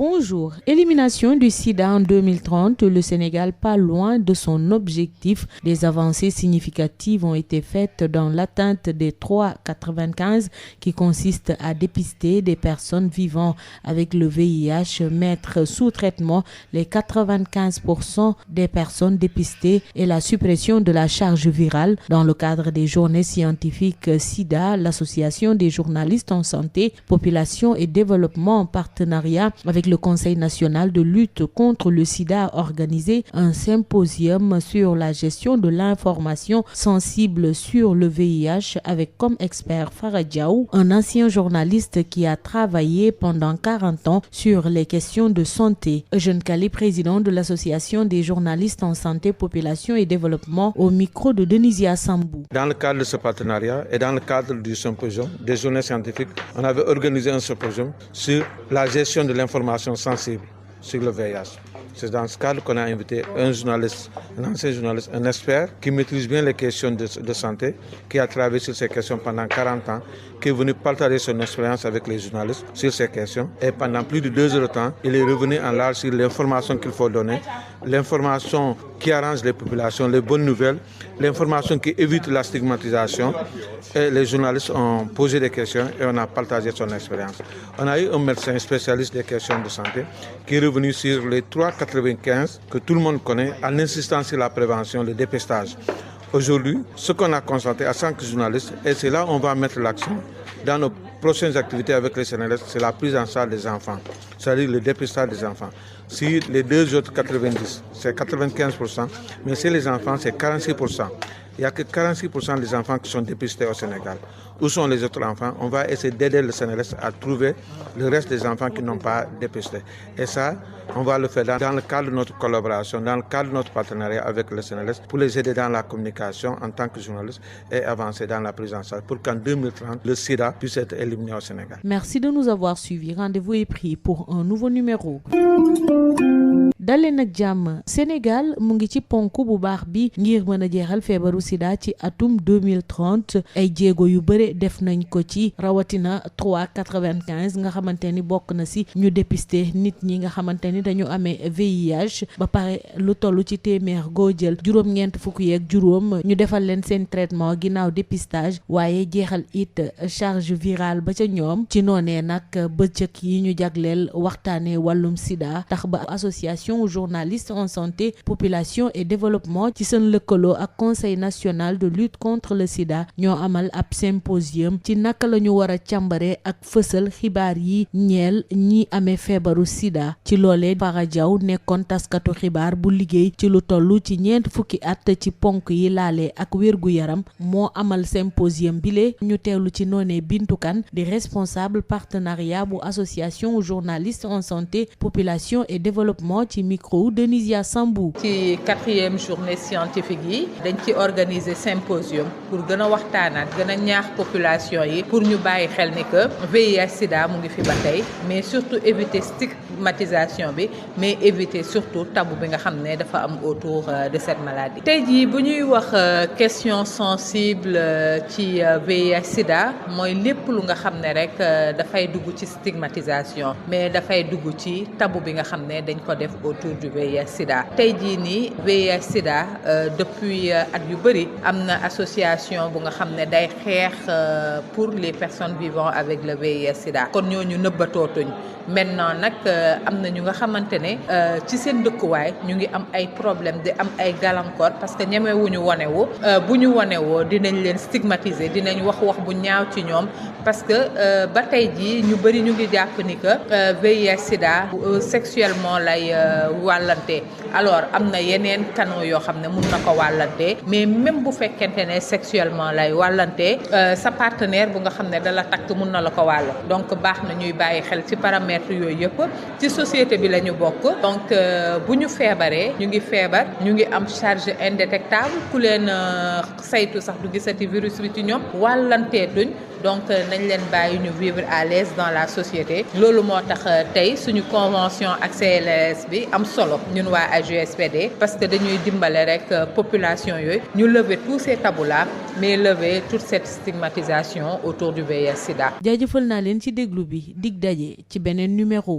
Bonjour. Élimination du sida en 2030, le Sénégal pas loin de son objectif. Des avancées significatives ont été faites dans l'atteinte des 3,95 qui consiste à dépister des personnes vivant avec le VIH, mettre sous traitement les 95% des personnes dépistées et la suppression de la charge virale. Dans le cadre des journées scientifiques SIDA, l'Association des journalistes en santé, population et développement en partenariat avec le Conseil national de lutte contre le sida a organisé un symposium sur la gestion de l'information sensible sur le VIH avec comme expert Fara Diaw, un ancien journaliste qui a travaillé pendant 40 ans sur les questions de santé. Eugène Kali, président de l'Association des journalistes en santé, population et développement, au micro de Denisia Sambou. Dans le cadre de ce partenariat et dans le cadre du symposium des journées scientifiques, on avait organisé un symposium sur la gestion de l'information sensible sur le VIH. C'est dans ce cadre qu'on a invité un journaliste, un ancien journaliste, un expert qui maîtrise bien les questions de santé, qui a travaillé sur ces questions pendant 40 ans, qui est venu partager son expérience avec les journalistes sur ces questions. Et pendant plus de 2 heures de temps, il est revenu en large sur l'information qu'il faut donner, l'information qui arrange les populations, les bonnes nouvelles, l'information qui évite la stigmatisation. Et les journalistes ont posé des questions et on a partagé son expérience. On a eu un médecin spécialiste des questions de santé qui est revenu sur les 3,95 que tout le monde connaît en insistant sur la prévention, le dépistage. Aujourd'hui, ce qu'on a constaté à 5 journalistes, et c'est là où on va mettre l'accent dans nos prochaines activités avec les CNRS, c'est la prise en charge des enfants, c'est-à-dire le dépistage des enfants. Si les deux autres 90, c'est 95%, mais chez les enfants, c'est 46%. Il n'y a que 46% des enfants qui sont dépistés au Sénégal. Où sont les autres enfants? On va essayer d'aider le CNRS à trouver le reste des enfants qui n'ont pas dépisté. Et ça, on va le faire dans le cadre de notre collaboration, dans le cadre de notre partenariat avec le CNRS pour les aider dans la communication en tant que journalistes et avancer dans la prise en charge pour qu'en 2030, le sida puisse être éliminé au Sénégal. Merci de nous avoir suivis. Rendez-vous est pris pour un nouveau numéro. daleen ak jàmm Sénégal mu ngi ci ponk bu baax bi ngir mën a jeexal feebaru sida ci atum 2030 ay jéego yu bëre def nañ ko ci rawatina 3,95 nga xamante ni bokk na si ñu dépister nit ñi nga xamante ni dañu amee VIH ba pare lu toll ci téeméer goo jël juróom-ñeent fukk yeeg juróom ñu defal leen seen traitement ginnaaw dépistage waaye jeexal it charge virale ba ca ñoom ci noonee nag bëccëg yi ñu jagleel waxtaanee wàllum sida tax ba association journalistes en santé, population et développement ci seen lëkkaloo ak Conseil national de lutte contre le sida ñoo amal ab symposium ci naka la ñu war a càmbare ak fësal xibaar yi ñeel ñi amee feebaru sida ci loolee Fara Diaw nekkoon taskatu xibaar bu liggéey ci lu toll ci 4 fukki at ci ponk yi laale ak wérgu yaram moo amal symposium bile ñu teewlu ci noonee Bintou Kane di responsable partenariat bu association journalistes en santé, population et développement ci micro Denisia Sambou. ci 4e journée scientifique yi dañ ci organiser symposium pour gën a waxtaanaat gën a ñaax population yi pour ñu bàyyi xel ni que VIH sida mu ngi fi ba tey mais surtout éviter stigmatisation bi mais éviter surtout tabou bi nga xam ne dafa am autour de cette maladie. tey jii bu ñuy wax question sensible ci VIH sida mooy lépp lu nga xam ne rek dafay dugg ci stigmatisation mais dafay dugg ci tabou bi nga xam ne dañ ko def autour du VIH sida. tey jii nii VIH sida depuis at yu bëri am na association bu nga xam ne day xeex pour les personnes vivant avec le VIH sida kon ñooñu nëbbatootuñ maintenant nag am na ñu nga xamante ne ci seen dëkkuwaay ñu ngi am ay problème di am ay gàllankoor parce que ñemewuñu wanewu bu ñu wanewoo dinañ leen stigmatiser dinañ wax bu ñaaw ci ñoom parce que ba tey jii ñu bëri ñu ngi jàpp ni que VIH sida sexuellement lay wàllante alors am na yeneen canaux yoo xam ne mun na ko wàllante mais même bu fekkente ne sexuellement lay wàllante sa partenaire bu nga xam ne dala takk mun na la ko wàll donc baax na ñuy bàyyi xel ci paramètres yooyu yëpp ci société bi la ñu bokk donc bu ñu feebaree ñu ngi feebar ñu ngi am charge indétectable ku leen saytu sax du gisati virus bi ci ñoom wàllanteetuñ donc nañ leen bàyyi ñu vivre à l'aise dans la société loolu moo tax tey suñu convention ak CLS bi am solo ñun waa AJSPD parce que dañuy dimbale rek population yooyu ñu lever tous ces tabous là mais lever toute cette stigmatisation autour du VIH sida. jaajëfal naa leen ci déglu bi dig daje ci beneen numéro.